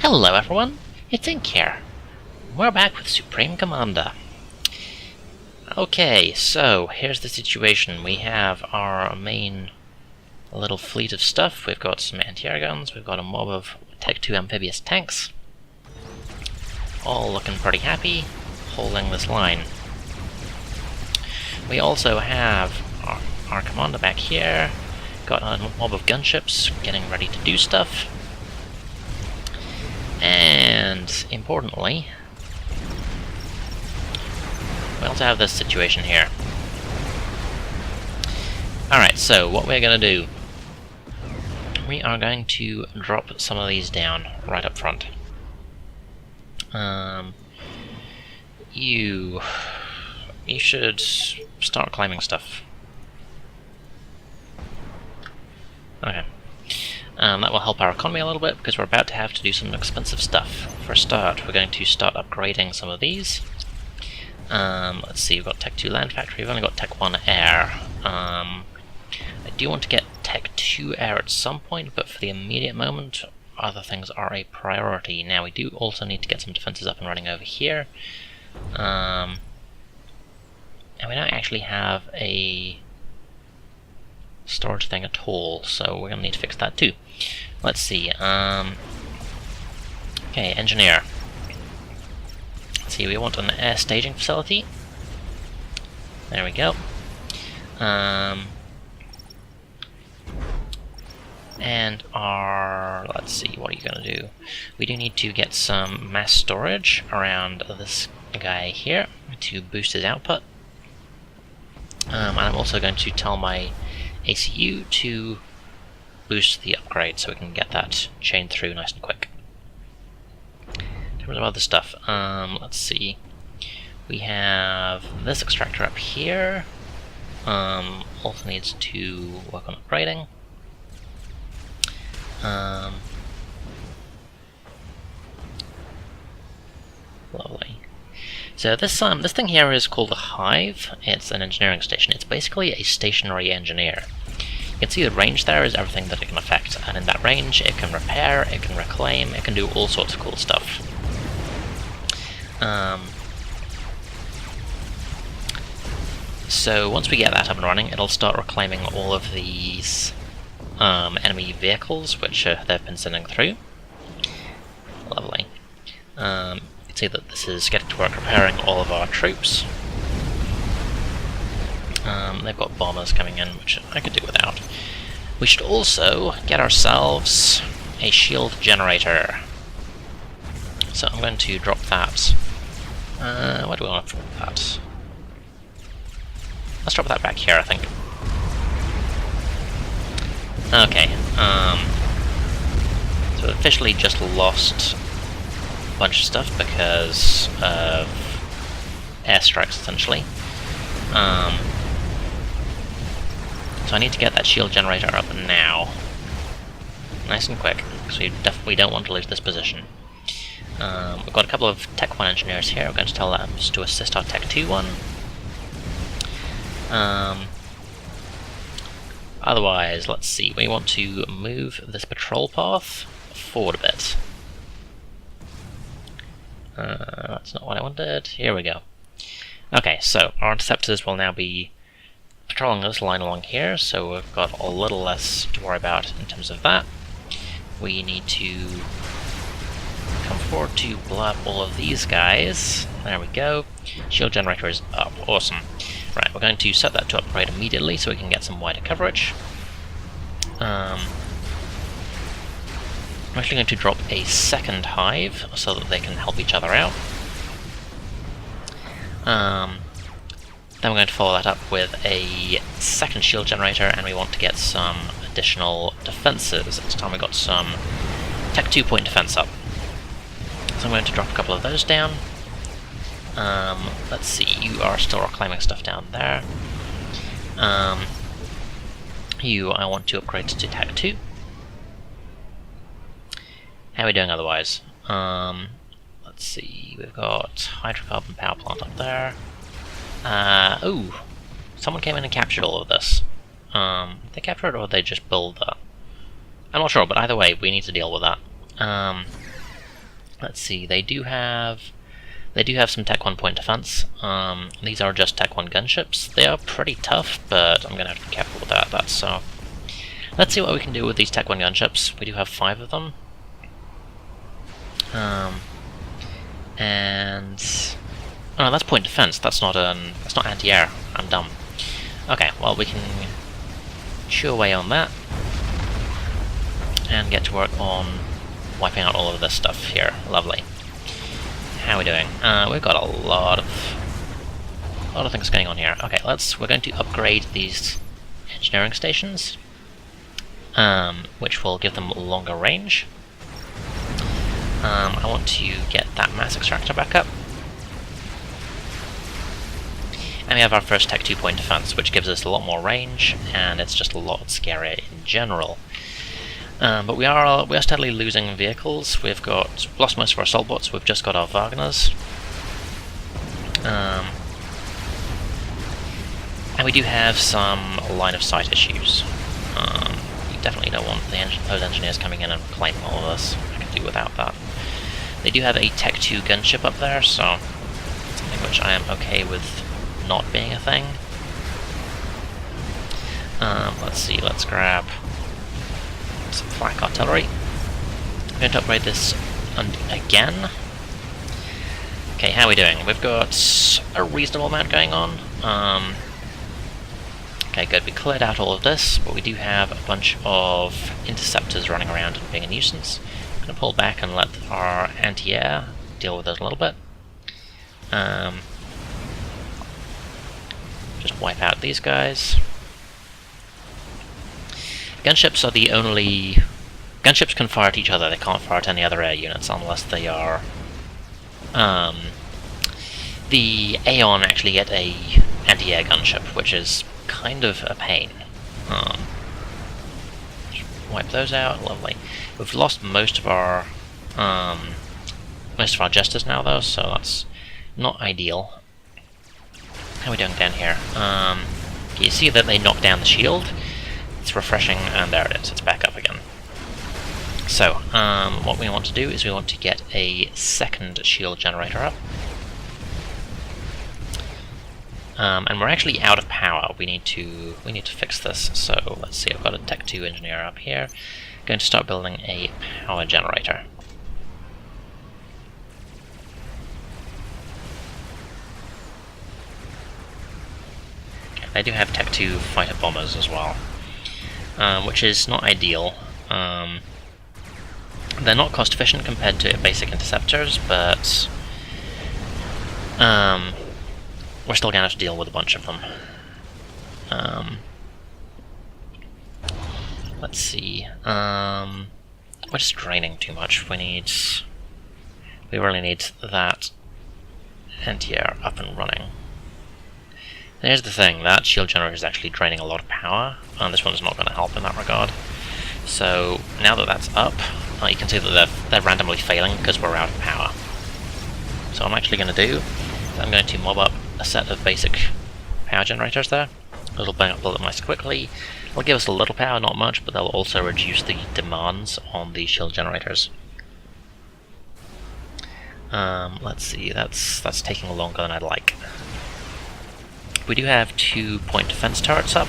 Hello everyone, it's Inque here. We're back with Supreme Commander. Okay, so here's the situation. We have our main little fleet of stuff. We've got some anti-air guns, we've got a mob of Tech 2 amphibious tanks. All looking pretty happy, holding this line. We also have our commander back here, got a mob of gunships getting ready to do stuff. And, importantly, we also have this situation here. Alright, so what we're going to do, we are going to drop some of these down right up front. You should start climbing stuff. Okay. That will help our economy a little bit, because we're about to have to do some expensive stuff. For a start, we're going to start upgrading some of these. Let's see, we've got Tech 2 Land Factory, we've only got Tech 1 Air. I do want to get Tech 2 Air at some point, but for the immediate moment, other things are a priority. Now, we do also need to get some defenses up and running over here. And we don't actually have a storage thing at all, so we're going to need to fix that too. Let's see, okay, engineer. Let's see, we want an air staging facility. There we go. And let's see, what are you going to do? We do need to get some mass storage around this guy here to boost his output. And I'm also going to tell my ACU to boost the upgrade so we can get that chained through nice and quick. In terms of other stuff, let's see. We have this extractor up here. Also needs to work on upgrading. Lovely. So this thing here is called a hive. It's an engineering station. It's basically a stationary engineer. You can see the range there is everything that it can affect, and in that range it can repair, it can reclaim, it can do all sorts of cool stuff. So once we get that up and running, it'll start reclaiming all of these enemy vehicles which they've been sending through. Lovely. You can see that this is getting to work repairing all of our troops. They've got bombers coming in, which I could do without. We should also get ourselves a shield generator. So I'm going to drop that. Where do we want to drop that? Let's drop that back here, I think. Okay, so we officially just lost a bunch of stuff because of airstrikes, essentially. So I need to get that shield generator up now. Nice and quick, because we definitely don't want to lose this position. We've got a couple of Tech 1 engineers here. We're going to tell them to assist our Tech 2 one. Otherwise, let's see, we want to move this patrol path forward a bit. That's not what I wanted. Here we go. Okay, so our interceptors will now be patrolling this line along here, so we've got a little less to worry about in terms of that. We need to come forward to blow up all of these guys. There we go. Shield generator is up. Awesome. Right, we're going to set that to upgrade immediately so we can get some wider coverage. I'm actually going to drop a second hive so that they can help each other out. Then we're going to follow that up with a second shield generator, and we want to get some additional defenses. This time we got some Tech 2-point defense up. So I'm going to drop a couple of those down. Let's see, you are still reclaiming stuff down there. You, I want to upgrade to Tech 2. How are we doing otherwise? Let's see, we've got hydrocarbon power plant up there. Ooh, someone came in and captured all of this. Did they capture it or did they just build that? I'm not sure, but either way, we need to deal with that. Let's see, they do have some Tech 1 point defense. These are just Tech 1 gunships. They are pretty tough, but I'm gonna have to be careful with that. So let's see what we can do with these Tech 1 gunships. We do have 5 of them. And oh, that's point defense. That's not anti-air. I'm dumb. Okay, well we can chew away on that and get to work on wiping out all of this stuff here. Lovely. How are we doing? We've got a lot of things going on here. Okay, we're going to upgrade these engineering stations, which will give them longer range. I want to get that mass extractor back up. And we have our first Tech 2 point defense, which gives us a lot more range, and it's just a lot scarier in general. But we are steadily losing vehicles. We've lost most of our assault bots. We've just got our Wagners, and we do have some line of sight issues. You definitely don't want those engineers coming in and claiming all of this. I can do without that. They do have a Tech 2 gunship up there, so something which I am okay with not being a thing. Let's see. Let's grab some flak artillery. I'm going to upgrade this again. Okay, how are we doing? We've got a reasonable amount going on. Okay, good. We cleared out all of this, but we do have a bunch of interceptors running around and being a nuisance. I'm going to pull back and let our anti-air deal with those a little bit. Just wipe out these guys. Gunships are the only... Gunships can fire at each other, they can't fire at any other air units unless they are... The Aeon actually get a anti-air gunship, which is kind of a pain. Wipe those out, lovely. We've lost most of our jesters now though, so that's not ideal. How are we doing down here? You see that they knock down the shield. It's refreshing, and there it is, it's back up again. So, what we want to do is we want to get a second shield generator up. And we're actually out of power. We need to fix this. So let's see, I've got a Tech 2 engineer up here. Going to start building a power generator. Okay, they do have Tech 2 fighter bombers as well, which is not ideal. They're not cost efficient compared to basic interceptors, but we're still going to have to deal with a bunch of them. Let's see. We're just draining too much. We really need that anti-air up and running. Here's the thing, that shield generator is actually draining a lot of power, and this one's not going to help in that regard. So now that that's up, you can see that they're randomly failing because we're out of power. So what I'm actually going to do is I'm going to mob up a set of basic power generators there. It'll build up nice quickly. It'll give us a little power, not much, but they'll also reduce the demands on the shield generators. Let's see, that's taking longer than I'd like. We do have 2 point defense turrets up,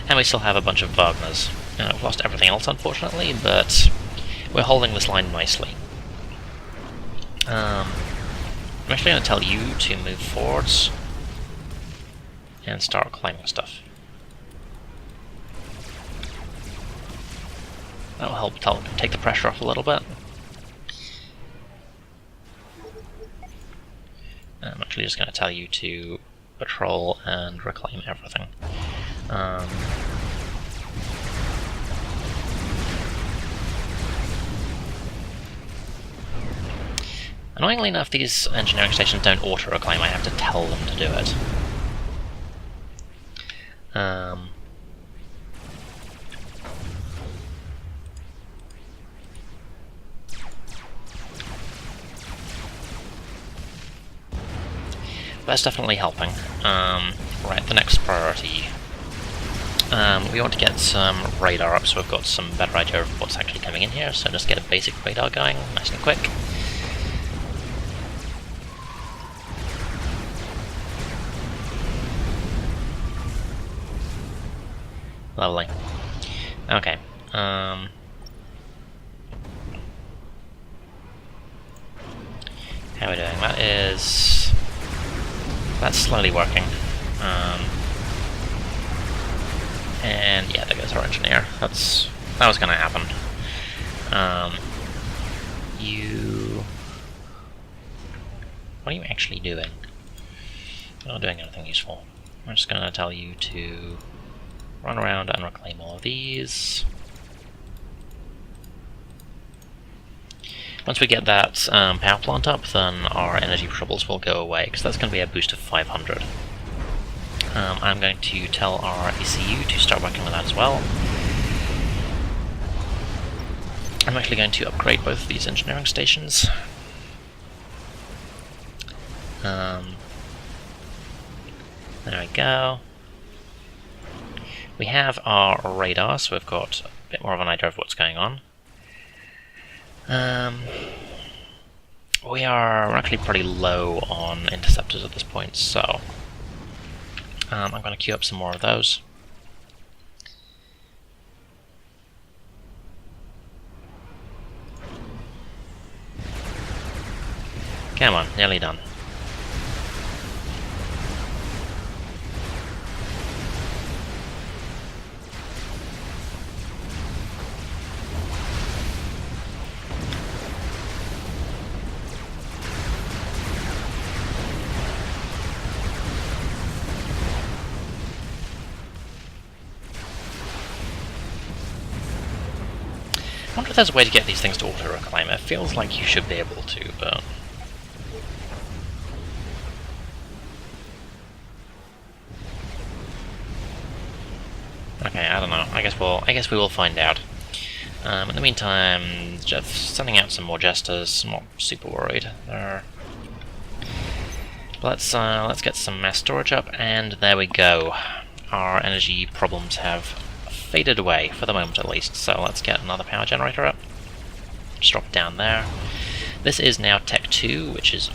and we still have a bunch of Wagners. We've lost everything else, unfortunately, but we're holding this line nicely. I'm actually going to tell you to move forwards and start climbing stuff. That'll help take the pressure off a little bit. I'm actually just going to tell you to patrol and reclaim everything. Annoyingly enough, these engineering stations don't auto-reclaim, I have to tell them to do it. That's definitely helping. Right, the next priority. We want to get some radar up, so we've got some better idea of what's actually coming in here, so just get a basic radar going, nice and quick. Lovely. Okay. How are we doing? That's slowly working. And yeah, there goes our engineer. That was gonna happen. What are you actually doing? You're not doing anything useful. I'm just gonna tell you to run around and reclaim all of these. Once we get that power plant up, then our energy troubles will go away, because that's going to be a boost of 500. I'm going to tell our ECU to start working with that as well. I'm actually going to upgrade both of these engineering stations. There we go. We have our radar, so we've got a bit more of an idea of what's going on. We're actually pretty low on interceptors at this point, so I'm going to queue up some more of those. Come on, nearly done. I wonder if there's a way to get these things to auto-reclaim. It feels like you should be able to, but... Okay, I don't know. I guess we will find out. In the meantime, Jeff's sending out some more jesters. I'm not super worried. Let's get some mass storage up, and there we go. Our energy problems have faded away, for the moment at least, so let's get another power generator up. Just drop it down there. This is now Tech 2, which is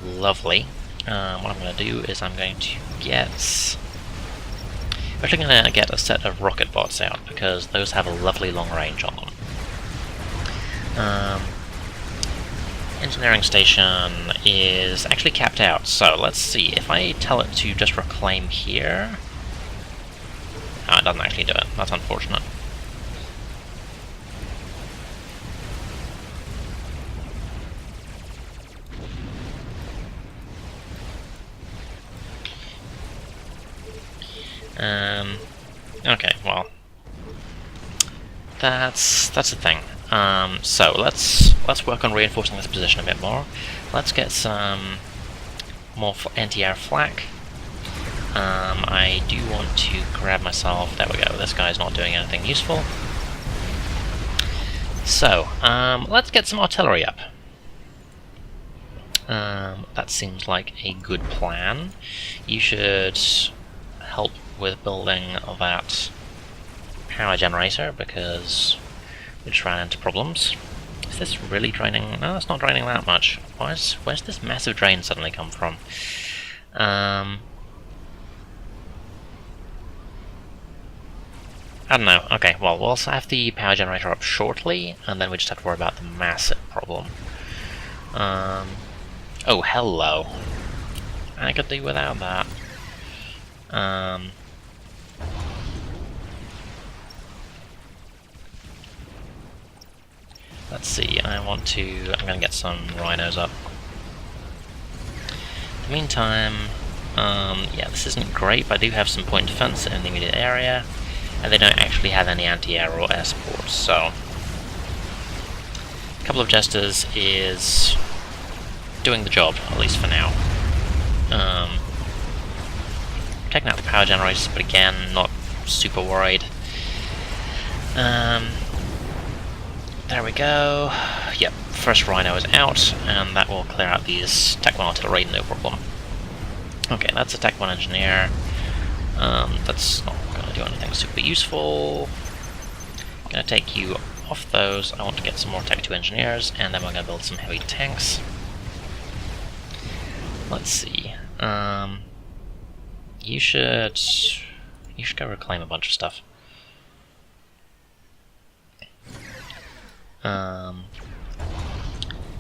lovely. What I'm going to do is I'm going to get... I'm actually going to get a set of rocket bots out, because those have a lovely long range on them. Engineering station is actually capped out, so let's see. If I tell it to just reclaim here... Oh, it doesn't actually do it. That's unfortunate. Okay, well, that's the thing. So let's work on reinforcing this position a bit more. Let's get some more anti-air flak. I do want to grab myself... There we go, this guy's not doing anything useful. So, let's get some artillery up. That seems like a good plan. You should help with building that power generator, because we just ran into problems. Is this really draining? No, it's not draining that much. Where's this massive drain suddenly come from? I don't know. Okay, well, we'll also have the power generator up shortly, and then we just have to worry about the massive problem. Oh, hello. I could do without that. Let's see, I'm gonna get some rhinos up. In the meantime, yeah, this isn't great, but I do have some point defense in the immediate area. And they don't actually have any anti-air or air support, so... A couple of jesters is doing the job, at least for now. Taking out the power generators, but again, not super worried. There we go. Yep, first rhino is out, and that will clear out these Tech 1 artillery, no problem. Okay, that's a Tech 1 engineer. That's not going to do anything super useful. I'm going to take you off those. I want to get some more Tech 2 engineers, and then we're going to build some heavy tanks. Let's see. You should go reclaim a bunch of stuff.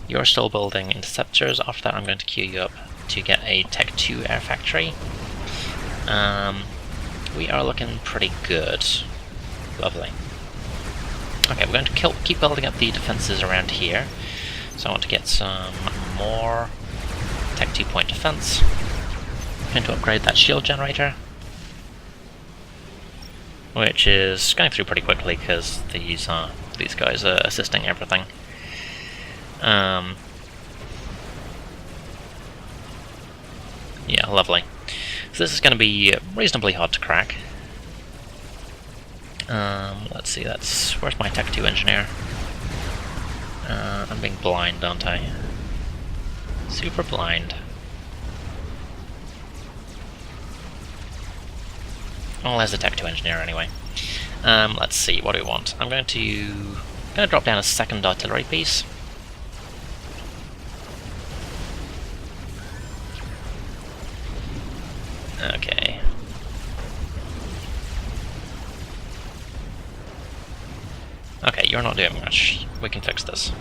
You're still building interceptors. After that, I'm going to queue you up to get a Tech 2 air factory. We are looking pretty good. Lovely. Okay, we're going to keep building up the defenses around here. So I want to get some more Tech 2 point defense. I'm going to upgrade that shield generator, which is going through pretty quickly because these guys are assisting everything. Yeah, lovely. So this is going to be reasonably hard to crack. Let's see, where's my Tech 2 engineer? I'm being blind, aren't I? Super blind. Well, there's a Tech 2 engineer anyway. Let's see, what do we want? I'm going to drop down a second artillery piece. Okay. Okay, you're not doing much. We can fix this.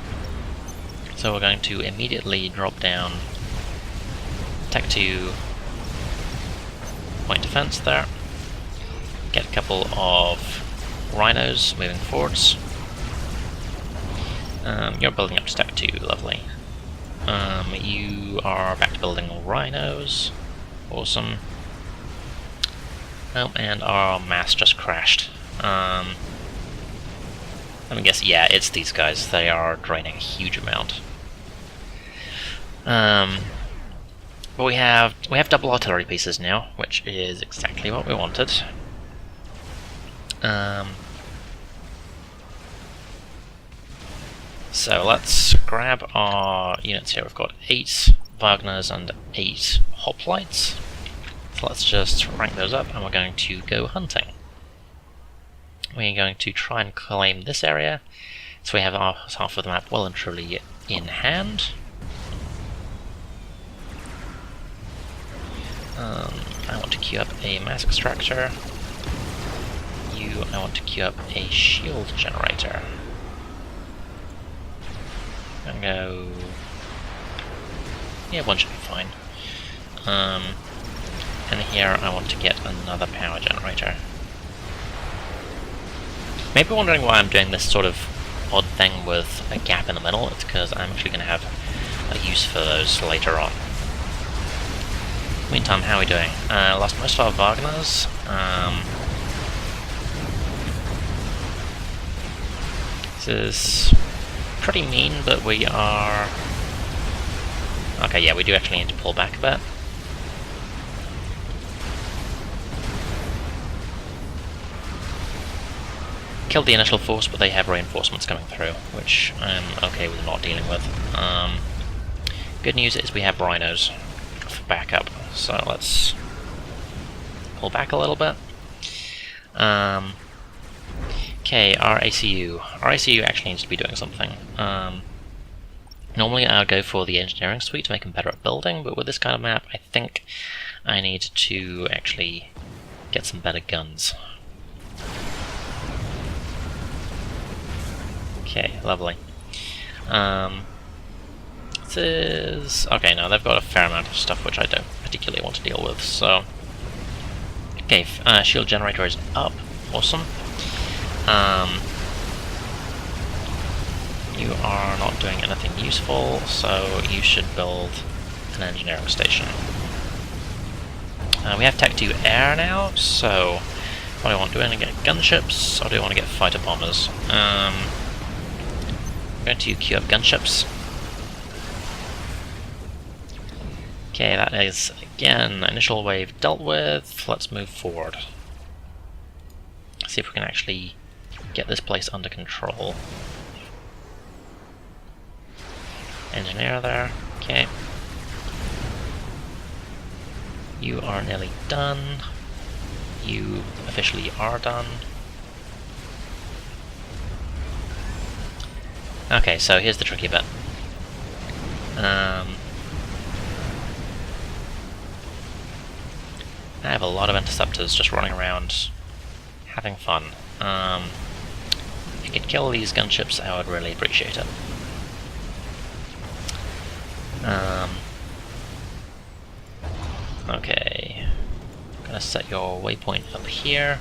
So we're going to immediately drop down Tech 2 point defense there. Get a couple of rhinos moving forwards. You're building up to Tech 2, lovely. You are back to building rhinos. Awesome. Oh, and our mass just crashed. Let me guess, yeah, it's these guys. They are draining a huge amount. But we have double artillery pieces now, which is exactly what we wanted. So let's grab our units here. We've got 8 Wagners and 8 hoplites. So let's just rank those up, and we're going to go hunting. We're going to try and claim this area, so we have our half of the map well and truly in hand. I want to queue up a mass extractor. I want to queue up a shield generator. And go... yeah, one should be fine. And here I want to get another power generator. Maybe wondering why I'm doing this sort of odd thing with a gap in the middle. It's because I'm actually going to have a use for those later on. Meantime, how are we doing? Lost most of our Wagners. This is pretty mean, but we are... okay, yeah, we do actually need to pull back a bit. Killed the initial force, but they have reinforcements coming through, which I'm okay with not dealing with. Good news is we have rhinos for backup, so let's pull back a little bit. Okay, our ACU. Our ACU actually needs to be doing something. Normally I would go for the engineering suite to make them better at building, but with this kind of map I think I need to actually get some better guns. Okay, lovely. This is... okay, no, they've got a fair amount of stuff which I don't particularly want to deal with, so... okay, shield generator is up. Awesome. You are not doing anything useful, so you should build an engineering station. We have Tech 2 air now, so what do I want? Do I want to get gunships, or do I want to get fighter bombers? I'm going to queue up gunships. Okay, that is, again, initial wave dealt with. Let's move forward. See if we can actually get this place under control. Engineer there, okay. You are nearly done. You officially are done. Okay, so here's the tricky bit. I have a lot of interceptors just running around having fun. If you could kill these gunships, I would really appreciate it. Okay. Gonna set your waypoint up here.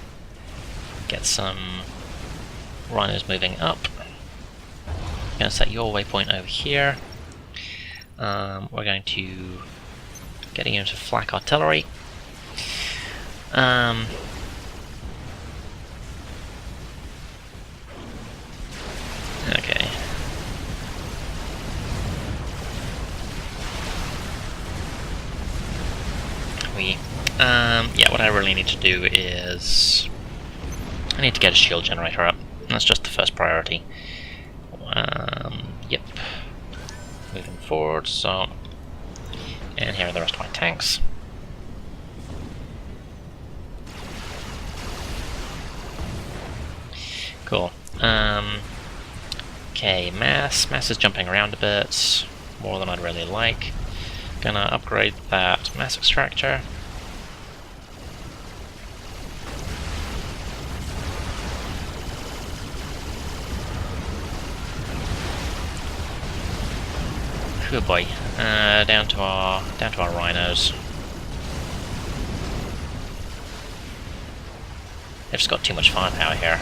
Get some rhinos moving up. Gonna set your waypoint over here. We're going to get into flak artillery. Okay. Yeah, what I really need to do is I need to get a shield generator up. That's just the first priority. Yep. Moving forward, so... And here are the rest of my tanks. Cool. Okay, mass. Mass is jumping around a bit, more than I'd really like. Gonna upgrade that mass extractor. Good boy. Down to our rhinos. They've just got too much firepower here.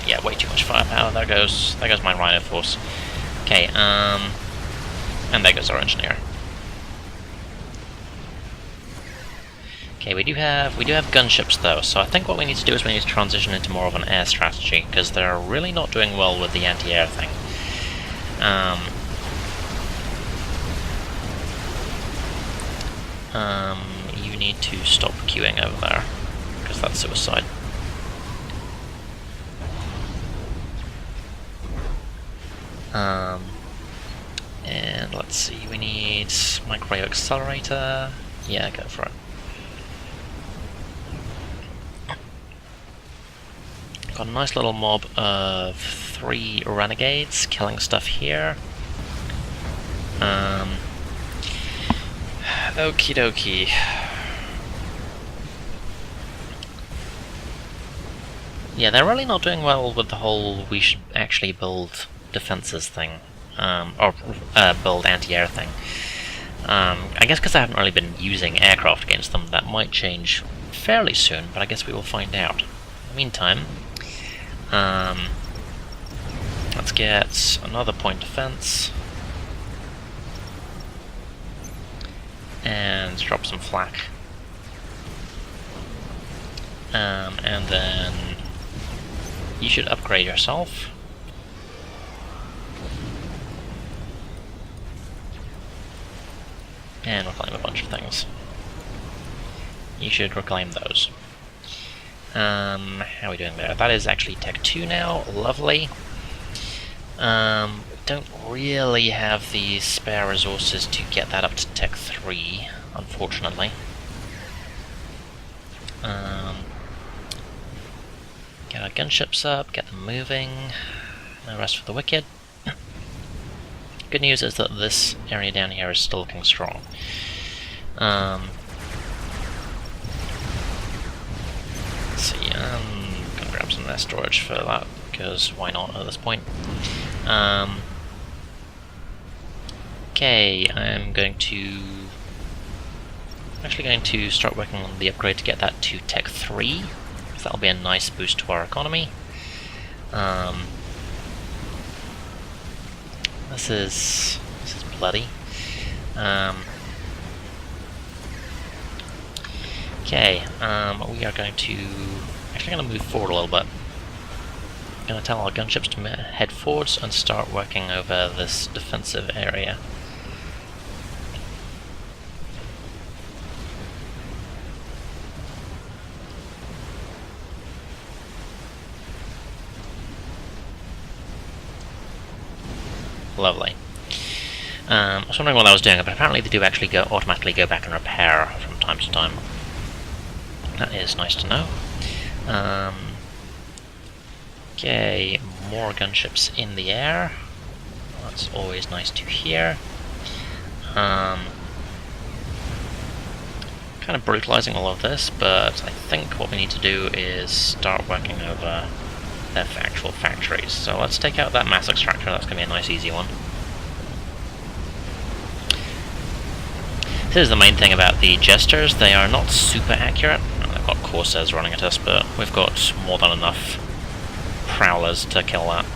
Yeah, way too much firepower. There goes my rhino force. Okay, and there goes our engineer. Okay, we do have gunships though, so I think what we need to do is we need to transition into more of an air strategy, because they're really not doing well with the anti-air thing. You need to stop queuing over there, because that's suicide. And let's see, we need micro accelerator. Yeah, go for it. Got a nice little mob of 3 renegades killing stuff here. Okie dokie. Yeah, they're really not doing well with the whole we should actually build defenses thing, or build anti-air thing. I guess because I haven't really been using aircraft against them, that might change fairly soon, but I guess we will find out. In the meantime, let's get another point defense. And drop some flak. And then you should upgrade yourself. And reclaim a bunch of things. You should reclaim those. How are we doing there? That is actually Tech 2 now. Lovely. Don't really have the spare resources to get that up to Tech 3, unfortunately. Get our gunships up, get them moving. No rest for the wicked. Good news is that this area down here is still looking strong. Let's see, I'm gonna grab some of that storage for that, because why not at this point? Okay, I'm actually going to start working on the upgrade to get that to Tech 3, because that'll be a nice boost to our economy. This is bloody. Okay, we are going to move forward a little bit. Going to tell our gunships to head forwards and start working over this defensive area. Lovely. I was wondering what I was doing, but apparently they do actually automatically go back and repair from time to time. That is nice to know. Okay, more gunships in the air. That's always nice to hear. Kind of brutalizing all of this, but I think what we need to do is start working over their actual factories. So let's take out that mass extractor, that's going to be a nice easy one. This is the main thing about the Jesters, they are not super accurate. Well, they've got Corsairs running at us, but we've got more than enough Prowlers to kill that.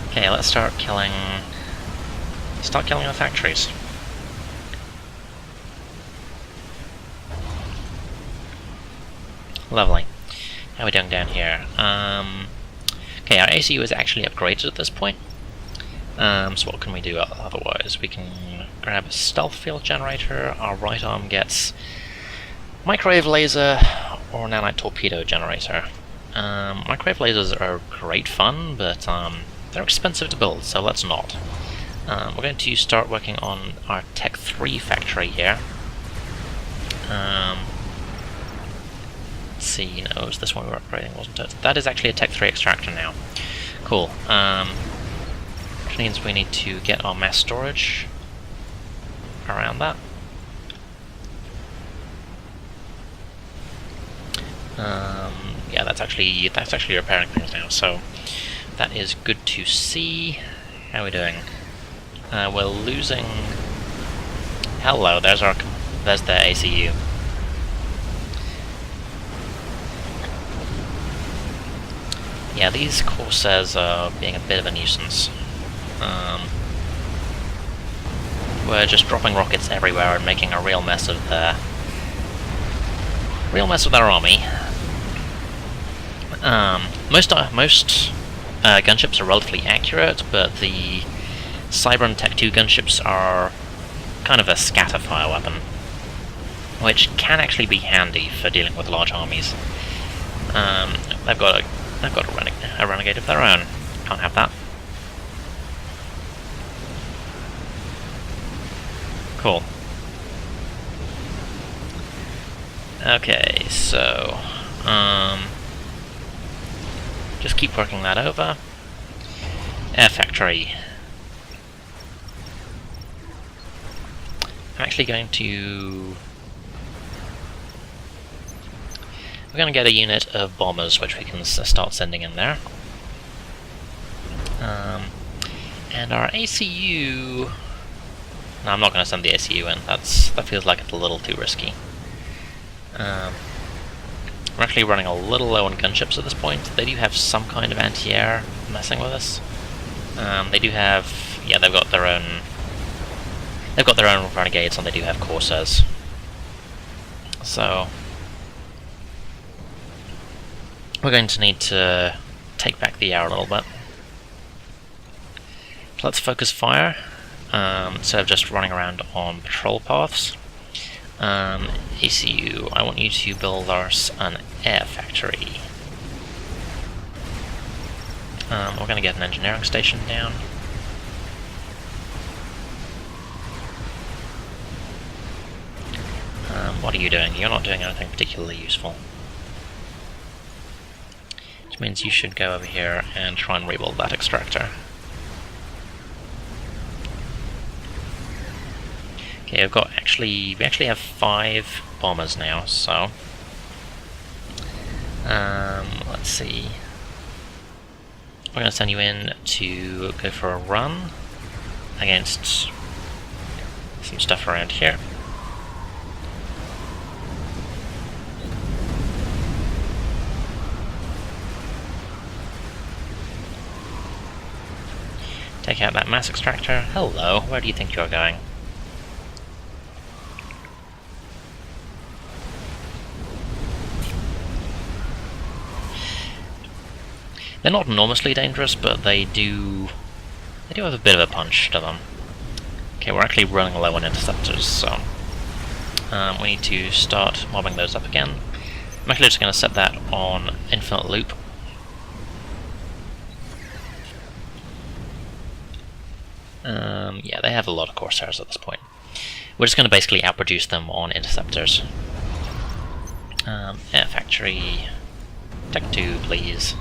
Okay, let's start killing the factories. Lovely. How are we doing down here? Okay, our ACU is actually upgraded at this point. So what can we do otherwise? We can grab a stealth field generator, our right arm gets microwave laser or nanite torpedo generator. Microwave lasers are great fun, but they're expensive to build, so let's not. We're going to start working on our Tech 3 factory here. Let's see, no, it was this one we were upgrading, wasn't it? That is actually a Tech 3 extractor now. Cool. Which means we need to get our mass storage around that. Yeah, that's actually repairing things now, so that is good to see. How are we doing? We're losing. Hello, there's the ACU. Yeah, these Corsairs are being a bit of a nuisance. We're just dropping rockets everywhere and making a real mess of their army. Most gunships are relatively accurate, but the Cybran Tech 2 gunships are kind of a scatter fire weapon, which can actually be handy for dealing with large armies. They've got a renegade of their own. Can't have that. Cool. Okay, so just keep working that over. Air factory. I'm actually going to... We're going to get a unit of bombers, which we can start sending in there. And our ACU... No, I'm not going to send the ACU in. That feels like it's a little too risky. We're actually running a little low on gunships at this point. They do have some kind of anti-air messing with us. They do have... Yeah, they've got their own renegades, and they do have Corsairs. So we're going to need to take back the air a little bit. So let's focus fire, instead of just running around on patrol paths. ACU, I want you to build us an air factory. We're going to get an engineering station down. What are you doing? You're not doing anything particularly useful. Which means you should go over here and try and rebuild that extractor. Okay, we actually have 5 bombers now, so let's see. We're going to send you in to go for a run against some stuff around here. Take out that mass extractor. Hello, where do you think you're going? They're not enormously dangerous, but they do have a bit of a punch to them. Okay, we're actually running low on interceptors, so we need to start mobbing those up again. I'm actually just going to set that on infinite loop. Yeah, they have a lot of Corsairs at this point. We're just going to basically outproduce them on interceptors. Air factory. Tech 2, please.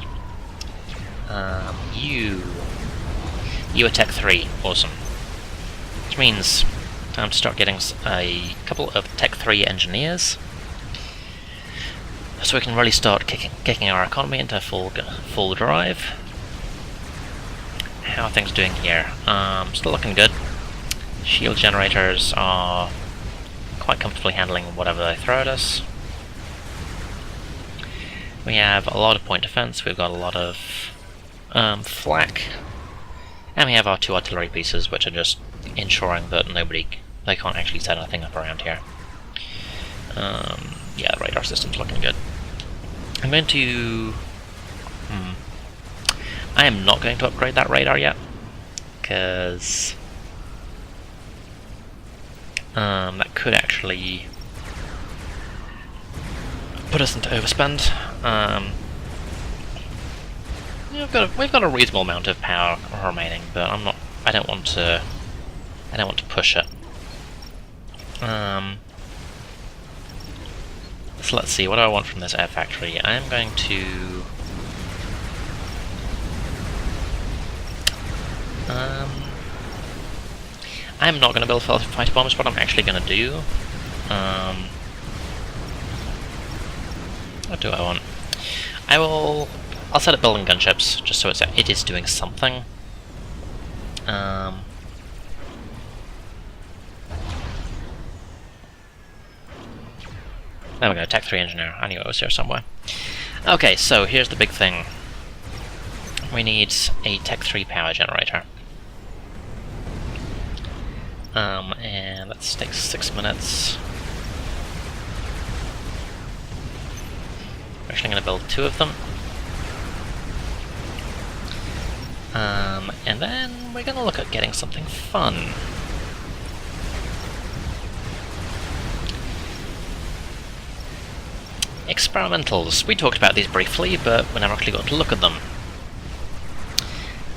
You are Tech 3. Awesome. Which means time to start getting a couple of Tech 3 engineers. so we can really start kicking our economy into full drive. How are things doing here? Still looking good. Shield generators are quite comfortably handling whatever they throw at us. We have a lot of point defense, we've got a lot of flak, and we have our 2 artillery pieces, which are just ensuring that they can't actually set anything up around here. Yeah, the radar system's looking good. I'm going to... I am not going to upgrade that radar yet, because that could actually put us into overspend. We've got a reasonable amount of power remaining, but I don't want to push it. So let's see, what do I want from this air factory? I am going to I'm not going to build fighter bombers, what I'm actually going to do. What do I want? I'll set up building gunships, just so it is doing something. There we go, Tech 3 engineer. I knew it was here somewhere. Okay, so here's the big thing. We need a Tech 3 power generator. And that takes 6 minutes. We're actually going to build 2 of them. And then we're going to look at getting something fun. Experimentals. We talked about these briefly, but we never actually got to look at them.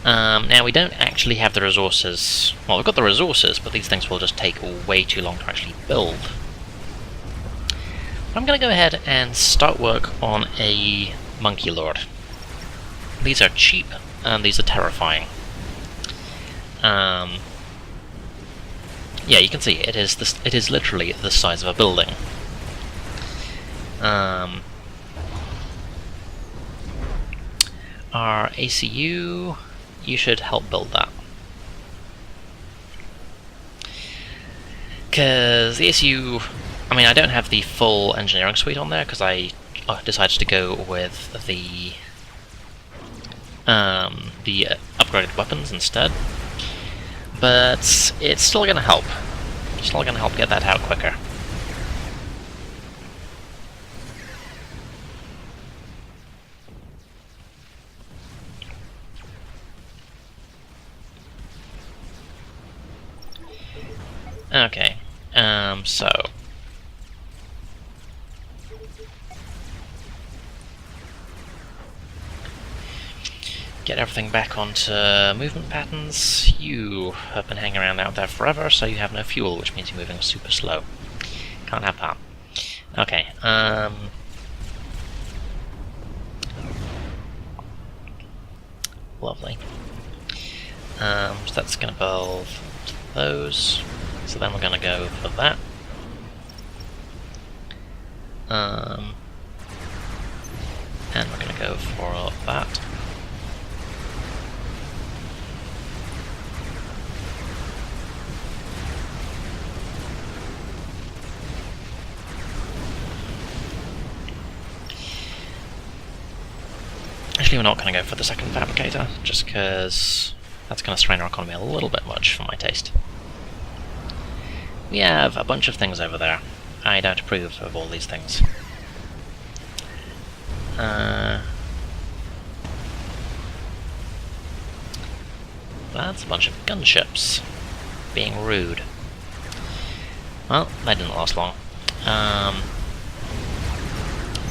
Now, we don't actually have the resources. Well, we've got the resources, but these things will just take way too long to actually build. I'm going to go ahead and start work on a Monkey Lord. These are cheap, and these are terrifying. Yeah, you can see it is literally the size of a building. Our ACU, you should help build that. Because the ACU, I mean, I don't have the full engineering suite on there, because I decided to go with the upgraded weapons instead. But it's still going to help. It's still going to help get that out quicker. Okay, so... get everything back onto movement patterns. You have been hanging around out there forever, so you have no fuel, which means you're moving super slow. Can't have that. Okay, lovely. So that's gonna build those. So then we're gonna go for that. And we're gonna go for that. Actually, we're not going to go for the second fabricator, just because that's going to strain our economy a little bit much for my taste. We have a bunch of things over there. I don't approve of all these things. That's a bunch of gunships. Being rude. Well, that didn't last long.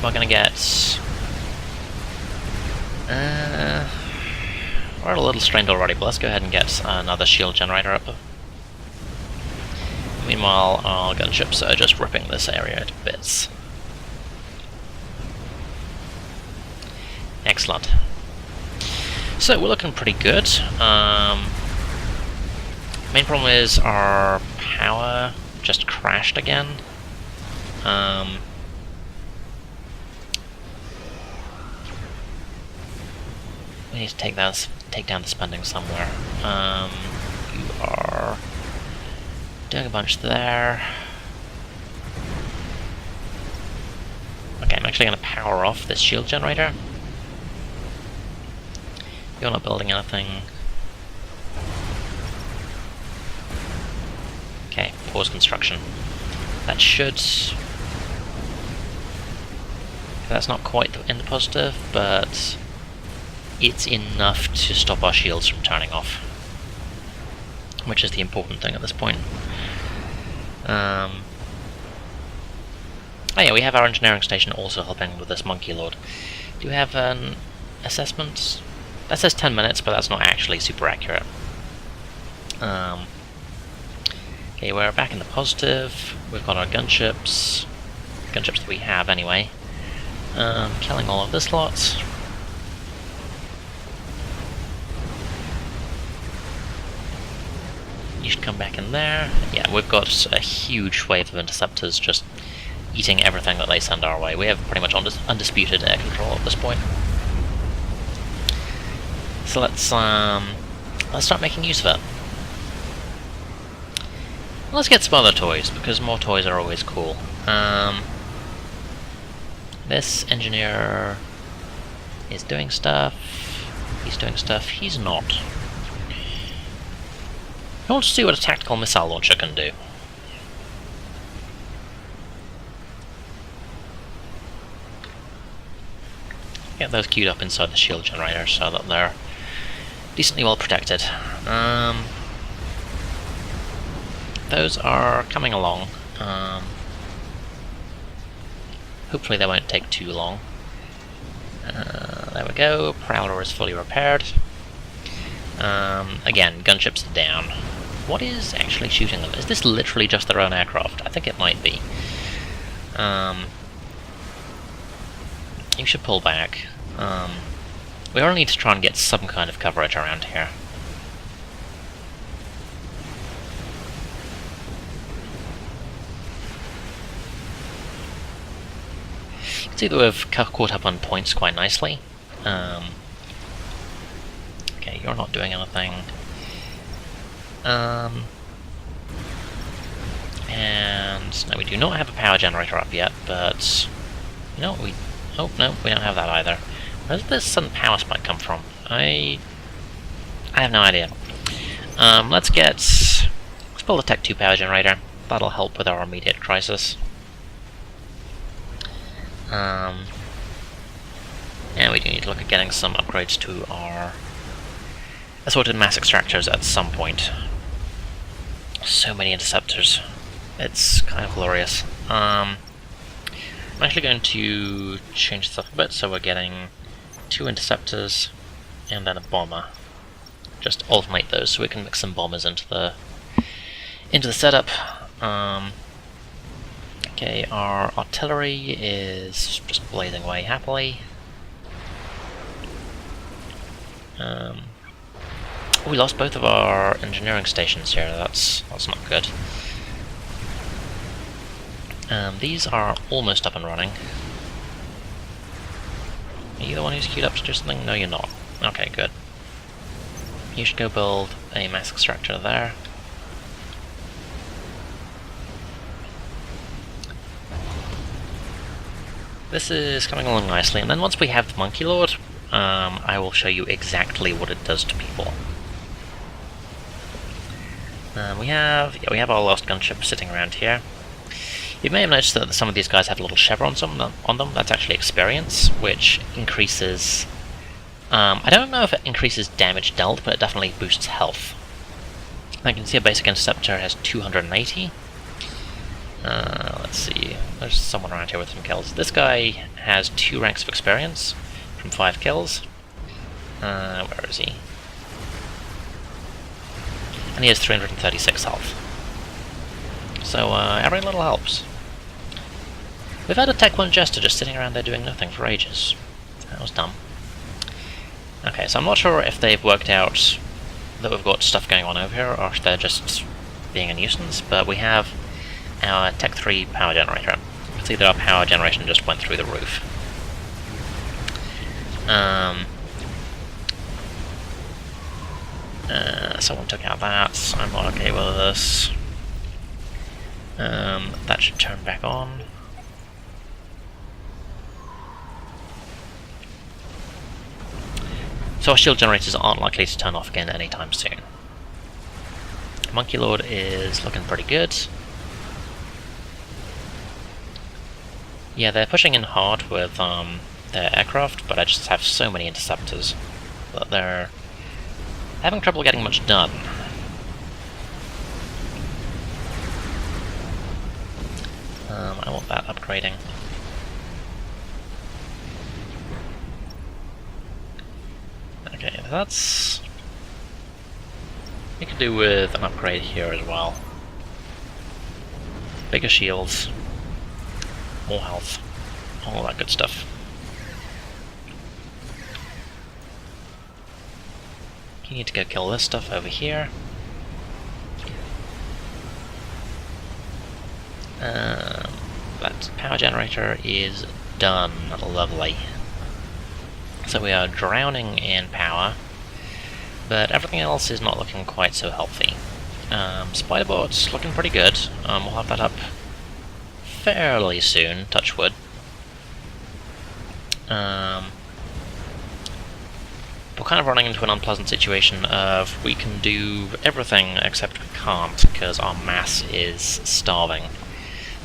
We're going to get... we're a little strained already, but let's go ahead and get another shield generator up. Meanwhile, our gunships are just ripping this area to bits. Excellent. So, we're looking pretty good. Main problem is our power just crashed again. We need to take down the spending somewhere. You are doing a bunch there. Okay, I'm actually going to power off this shield generator. You're not building anything. Okay, pause construction. That should... That's not quite in the positive, but it's enough to stop our shields from turning off, which is the important thing at this point. Oh yeah, we have our engineering station also helping with this monkey lord. Do you have an assessment? That says 10 minutes, but that's not actually super accurate. Okay, we're back in the positive. We've got our gunships that we have anyway. Killing all of this lot. You should come back in there. Yeah, we've got a huge wave of interceptors just eating everything that they send our way. We have pretty much undisputed air control at this point. So let's start making use of it. Let's get some other toys, because more toys are always cool. This engineer is doing stuff. He's doing stuff. He's not. I want to see what a tactical missile launcher can do. Get those queued up inside the shield generator so that they're decently well protected. Those are coming along. Hopefully they won't take too long. There we go, Prowler is fully repaired. Again, gunships are down. What is actually shooting them? Is this literally just their own aircraft? I think it might be. You should pull back. We all need to try and get some kind of coverage around here. You can see that we've caught up on points quite nicely. Okay, you're not doing anything. And no, we do not have a power generator up yet, but you know we... Oh, no, we don't have that either. Where does this sudden power spike come from? I have no idea. Let's build a Tech 2 power generator. That'll help with our immediate crisis. And we do need to look at getting some upgrades to our assorted mass extractors at some point. So many interceptors. It's kind of glorious. I'm actually going to change this up a bit, so we're getting 2 interceptors and then a bomber. Just alternate those so we can mix some bombers into the setup. Okay, our artillery is just blazing away happily. We lost both of our engineering stations here. That's not good. These are almost up and running. Are you the one who's queued up to do something? No, you're not. Okay, good. You should go build a mass extractor there. This is coming along nicely, and then once we have the Monkey Lord, I will show you exactly what it does to people. We have our last gunship sitting around here. You may have noticed that some of these guys have little chevrons on them. That's actually experience, which increases... I don't know if it increases damage dealt, but it definitely boosts health. I can see a basic interceptor has 280. Let's see, there's someone around here with some kills. This guy has 2 ranks of experience from 5 kills. Where is he? And he has 336 health. So every little helps. We've had a Tech 1 Jester just sitting around there doing nothing for ages. That was dumb. Okay, so I'm not sure if they've worked out that we've got stuff going on over here, or if they're just being a nuisance, but we have our Tech 3 power generator. You can see that our power generation just went through the roof. Someone took out that. I'm not okay with this. That should turn back on. So our shield generators aren't likely to turn off again anytime soon. Monkey Lord is looking pretty good. Yeah, they're pushing in hard with their aircraft, but I just have so many interceptors that they're having trouble getting much done. I want that upgrading. Okay, that's... we could do with an upgrade here as well. Bigger shields, more health, all that good stuff. You need to go kill this stuff over here. That power generator is done. Lovely. So we are drowning in power, but everything else is not looking quite so healthy. Spiderboard's looking pretty good. We'll have that up fairly soon, touch wood. We're kind of running into an unpleasant situation of we can do everything except we can't because our mass is starving.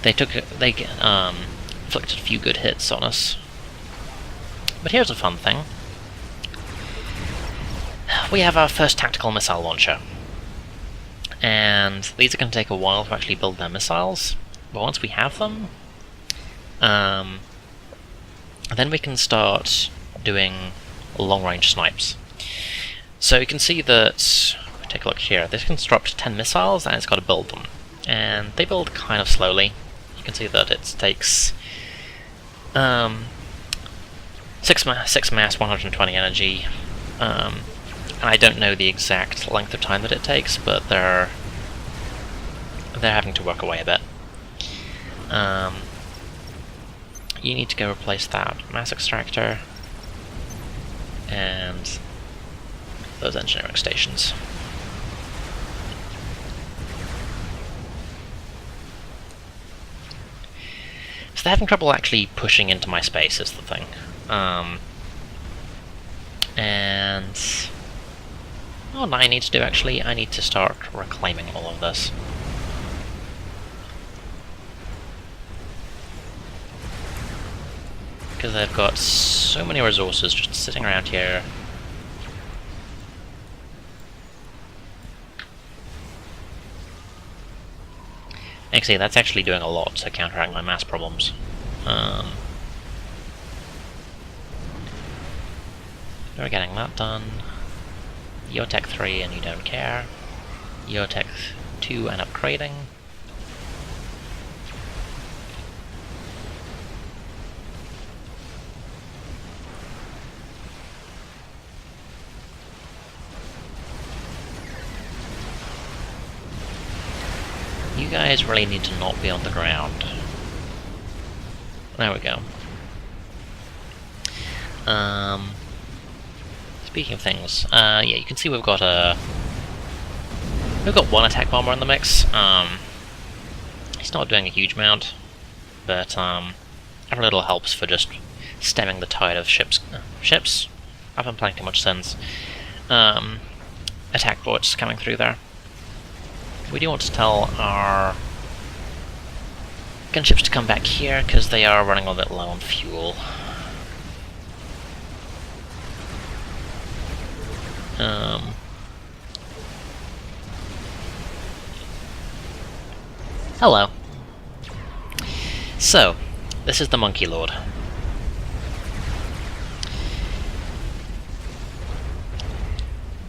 They inflicted a few good hits on us. But here's a fun thing. We have our first tactical missile launcher. And these are going to take a while to actually build their missiles. But once we have them, then we can start doing long-range snipes. So you can see that, take a look here, this constructs 10 missiles and it's got to build them. And they build kind of slowly. You can see that it takes 6 mass, 120 energy, and I don't know the exact length of time that it takes, but they're having to work away a bit. You need to go replace that mass extractor and those engineering stations. So they're having trouble actually pushing into my space is the thing. And what I need to do actually, I need to start reclaiming all of this. Because they've got so many resources just sitting around here. Actually, that's actually doing a lot to counteract my mass problems. We're getting that done. Yotech 3 and you don't care. Yotech 2 and upgrading. You guys really need to not be on the ground. There we go. Speaking of things, yeah, you can see we've got one attack bomber in the mix. He's not doing a huge amount, but every little helps for just stemming the tide of ships. I haven't playing too much since. Attack boats coming through there. We do want to tell our gunships to come back here because they are running a bit low on fuel. Hello. So, this is the Monkey Lord.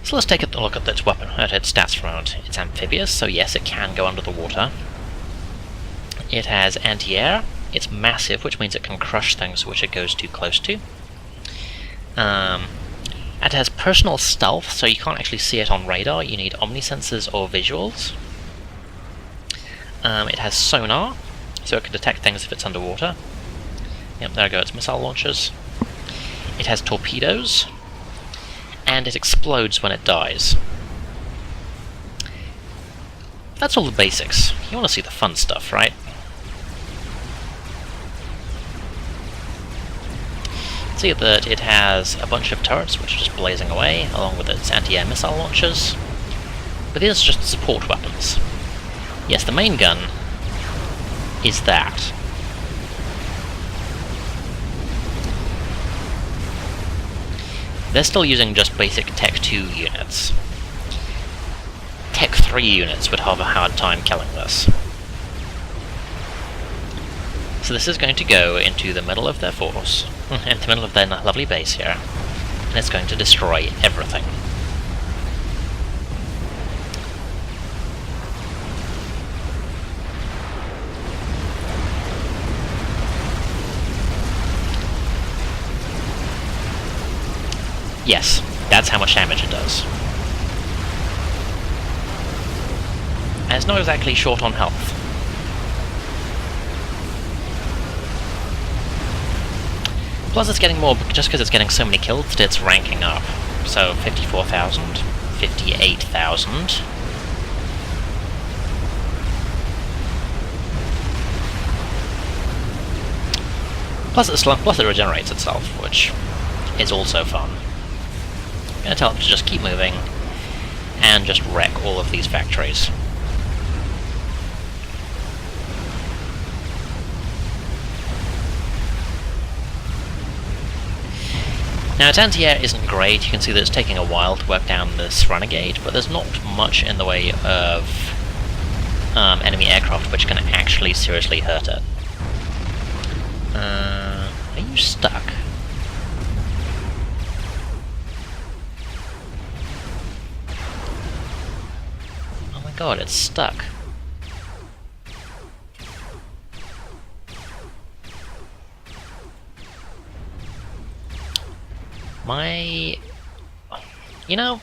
So let's take a look at its weapon, at its stats for a moment. It's amphibious, so yes, it can go under the water. It has anti-air. It's massive, which means it can crush things which it goes too close to. It has personal stealth, so you can't actually see it on radar. You need omnisensors or visuals. It has sonar, so it can detect things if it's underwater. Yep, there go, its missile launchers. It has torpedoes, and it explodes when it dies. that's all the basics. You want to see the fun stuff, right? See that it has a bunch of turrets which are just blazing away, along with its anti-air missile launchers. But these are just support weapons. Yes, the main gun is that. They're still using just basic Tech 2 units. Tech 3 units would have a hard time killing this. So this is going to go into the middle of their force, into the middle of their lovely base here, and it's going to destroy everything. Yes, that's how much damage it does. And it's not exactly short on health. Plus it's getting more, just because it's getting so many kills, it's ranking up. So 54,000, 58,000. Plus it regenerates itself, which is also fun. I'm going to tell it to just keep moving and just wreck all of these factories. Now its anti-air isn't great. You can see that it's taking a while to work down this renegade, but there's not much in the way of enemy aircraft which can actually seriously hurt it. Are you stuck? Oh my god, it's stuck. You know,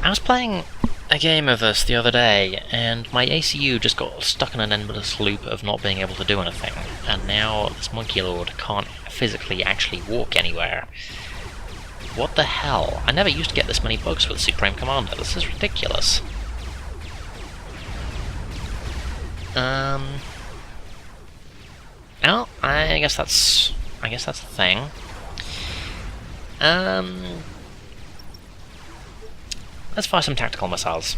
I was playing a game of this the other day, and my ACU just got stuck in an endless loop of not being able to do anything, and now this Monkey Lord can't physically actually walk anywhere. What the hell? I never used to get this many bugs with Supreme Commander. This is ridiculous. Well, I guess that's a thing. Let's fire some tactical missiles.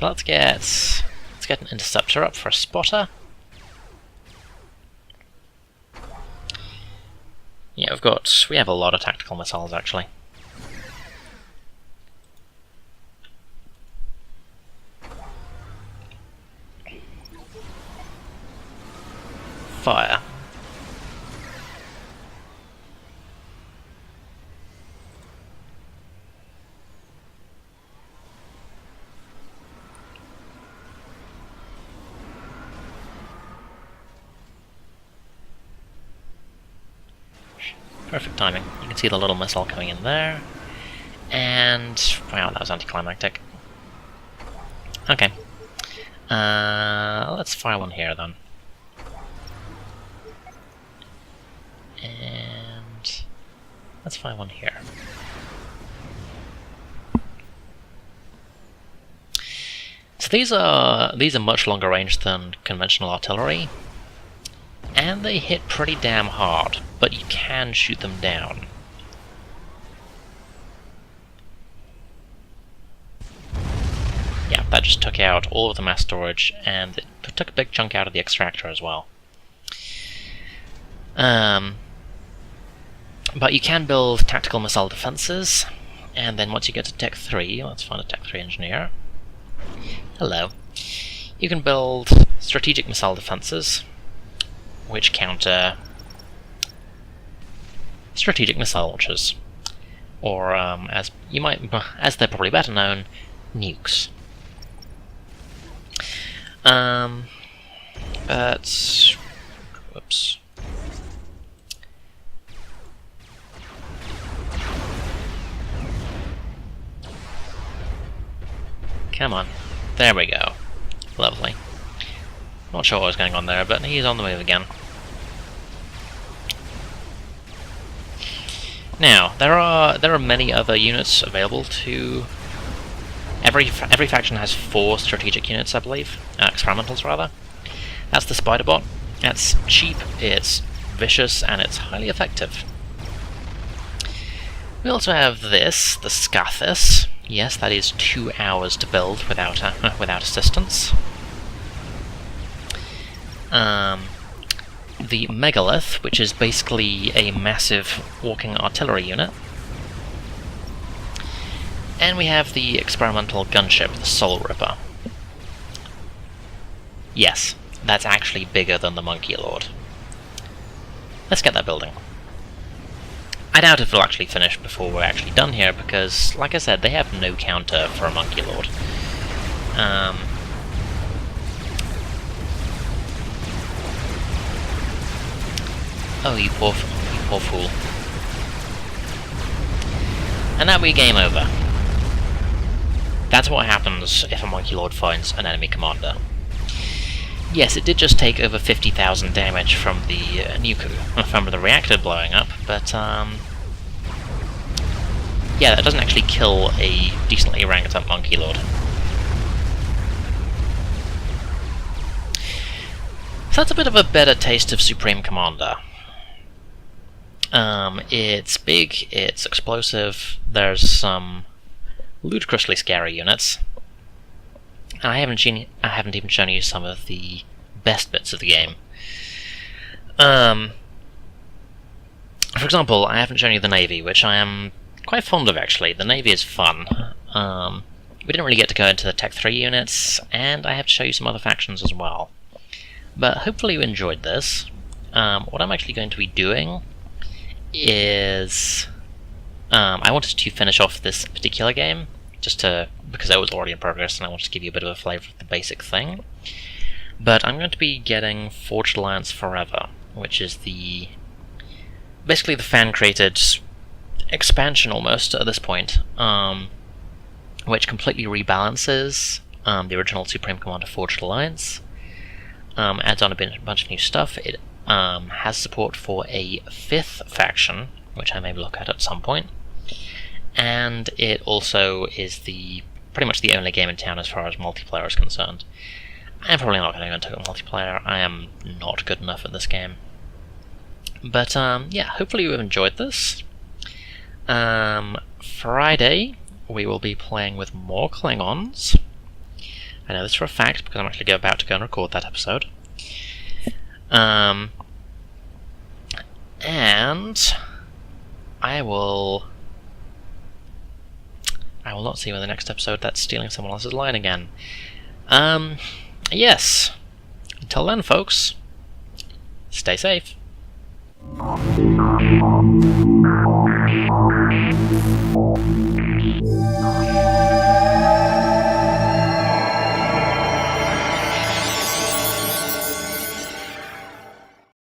So let's get an interceptor up for a spotter. Yeah, we have a lot of tactical missiles actually. Fire. Perfect timing. You can see the little missile coming in there. And wow, that was anticlimactic. Okay. Let's fire one here then. And let's find one here. So these are much longer range than conventional artillery, and they hit pretty damn hard, but you can shoot them down. Yeah, that just took out all of the mass storage, and it took a big chunk out of the extractor as well. But you can build tactical missile defenses, and then once you get to Tech 3, let's find a Tech 3 engineer. Hello. You can build strategic missile defenses, which counter strategic missile launchers, or as they're probably better known, nukes. But whoops. Come on. There we go. Lovely. Not sure what was going on there, but he's on the move again. Now, there are many other units available to... Every faction has 4 strategic units, I believe. Experimentals, rather. That's the Spider Bot. That's cheap, it's vicious, and it's highly effective. We also have this, the Scathis. Yes, that is 2 hours to build without assistance. The Megalith, which is basically a massive walking artillery unit. And we have the experimental gunship, the Soul Ripper. Yes, that's actually bigger than the Monkey Lord. Let's get that building. I doubt if it'll actually finish before we're actually done here, because, like I said, they have no counter for a Monkey Lord. Oh, you poor fool. And that'll be game over. That's what happens if a Monkey Lord finds an enemy commander. Yes, it did just take over 50,000 damage from the from the reactor blowing up, but yeah, that doesn't actually kill a decently ranked up Monkey Lord. So that's a bit of a better taste of Supreme Commander. It's big, it's explosive, there's some ludicrously scary units. And I haven't even shown you some of the best bits of the game. For example, I haven't shown you the Navy, which I am quite fond of actually. The Navy is fun. We didn't really get to go into the Tech 3 units, and I have to show you some other factions as well. But hopefully you enjoyed this. What I'm actually going to be doing is... I wanted to finish off this particular game, because it was already in progress and I wanted to give you a bit of a flavour of the basic thing. But I'm going to be getting Forged Alliance Forever, which is basically the fan-created expansion almost at this point, which completely rebalances the original Supreme Commander Forged Alliance, adds on a bunch of new stuff. It has support for a 5th faction, which I may look at some point. And it also is pretty much the only game in town as far as multiplayer is concerned. I'm probably not going to go into multiplayer, I am not good enough at this game. But yeah, hopefully you've enjoyed this. Friday, we will be playing with more Klingons. I know this for a fact, because I'm actually about to go and record that episode. And I will not see you in the next episode. That's stealing someone else's line again. Yes. Until then, folks, stay safe.